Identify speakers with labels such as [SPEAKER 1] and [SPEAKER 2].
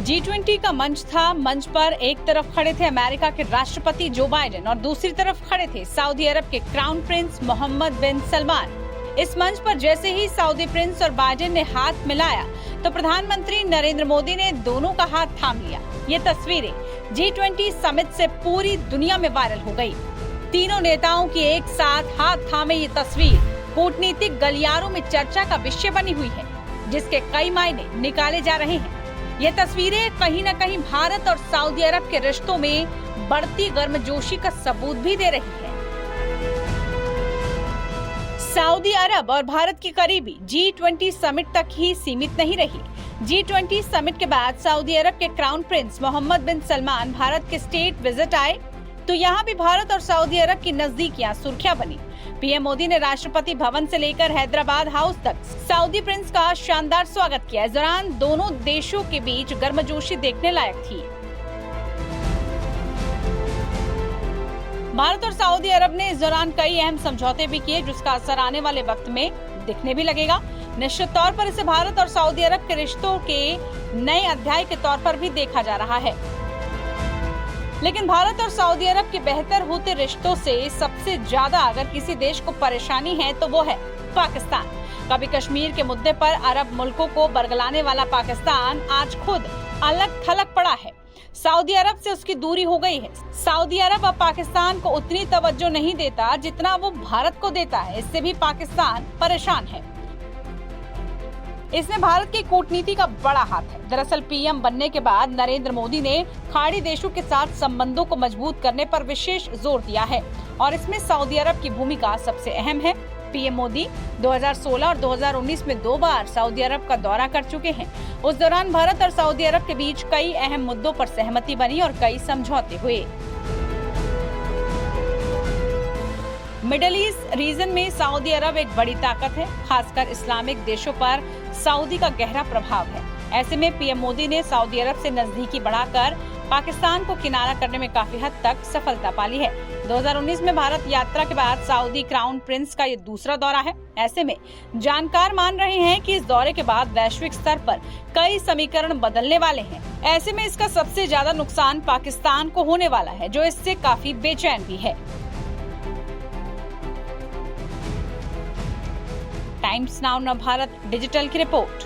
[SPEAKER 1] G20 का मंच था। मंच पर एक तरफ खड़े थे अमेरिका के राष्ट्रपति जो बाइडेन और दूसरी तरफ खड़े थे सऊदी अरब के क्राउन प्रिंस मोहम्मद बिन सलमान। इस मंच पर जैसे ही सऊदी प्रिंस और बाइडेन ने हाथ मिलाया तो प्रधानमंत्री नरेंद्र मोदी ने दोनों का हाथ थाम लिया। ये तस्वीरें G20 समिट से पूरी दुनिया में वायरल हो गई। तीनों नेताओं की एक साथ हाथ थामे ये तस्वीर कूटनीतिक गलियारों में चर्चा का विषय बनी हुई है, जिसके कई मायने निकाले जा रहे हैं। ये तस्वीरें कहीं न कहीं भारत और सऊदी अरब के रिश्तों में बढ़ती गर्मजोशी का सबूत भी दे रही है। सऊदी अरब और भारत की करीबी G20 समिट तक ही सीमित नहीं रही। G20 समिट के बाद सऊदी अरब के क्राउन प्रिंस मोहम्मद बिन सलमान भारत के स्टेट विजिट आए तो यहाँ भी भारत और सऊदी अरब की नजदीकियां सुर्खियां बनी। पीएम मोदी ने राष्ट्रपति भवन से लेकर हैदराबाद हाउस तक सऊदी प्रिंस का शानदार स्वागत किया। इस दौरान दोनों देशों के बीच गर्मजोशी देखने लायक थी। भारत और सऊदी अरब ने इस दौरान कई अहम समझौते भी किए, जिसका असर आने वाले वक्त में दिखने भी लगेगा। निश्चित तौर पर इसे भारत और सऊदी अरब के रिश्तों के नए अध्याय के तौर पर भी देखा जा रहा है। लेकिन भारत और सऊदी अरब के बेहतर होते रिश्तों से सबसे ज्यादा अगर किसी देश को परेशानी है तो वो है पाकिस्तान। कभी कश्मीर के मुद्दे पर अरब मुल्कों को बरगलाने वाला पाकिस्तान आज खुद अलग थलग पड़ा है। सऊदी अरब से उसकी दूरी हो गई है। सऊदी अरब अब पाकिस्तान को उतनी तवज्जो नहीं देता जितना वो भारत को देता है। इससे भी पाकिस्तान परेशान है। इसमें भारत की कूटनीति का बड़ा हाथ है। दरअसल पीएम बनने के बाद नरेंद्र मोदी ने खाड़ी देशों के साथ संबंधों को मजबूत करने पर विशेष जोर दिया है और इसमें सऊदी अरब की भूमिका सबसे अहम है। पीएम मोदी 2016 और 2019 में 2 बार सऊदी अरब का दौरा कर चुके हैं। उस दौरान भारत और सऊदी अरब के बीच कई अहम मुद्दों पर सहमति बनी और कई समझौते हुए। मिडिल ईस्ट रीजन में सऊदी अरब एक बड़ी ताकत है। खासकर इस्लामिक देशों पर सऊदी का गहरा प्रभाव है। ऐसे में पीएम मोदी ने सऊदी अरब से नजदीकी बढ़ाकर पाकिस्तान को किनारा करने में काफी हद तक सफलता पाली है। 2019 में भारत यात्रा के बाद सऊदी क्राउन प्रिंस का ये दूसरा दौरा है। ऐसे में जानकार मान रहे हैं कि इस दौरे के बाद वैश्विक स्तर पर कई समीकरण बदलने वाले हैं। ऐसे में इसका सबसे ज्यादा नुकसान पाकिस्तान को होने वाला है, जो इससे काफी बेचैन भी है। टाइम्स नाउ भारत डिजिटल की रिपोर्ट।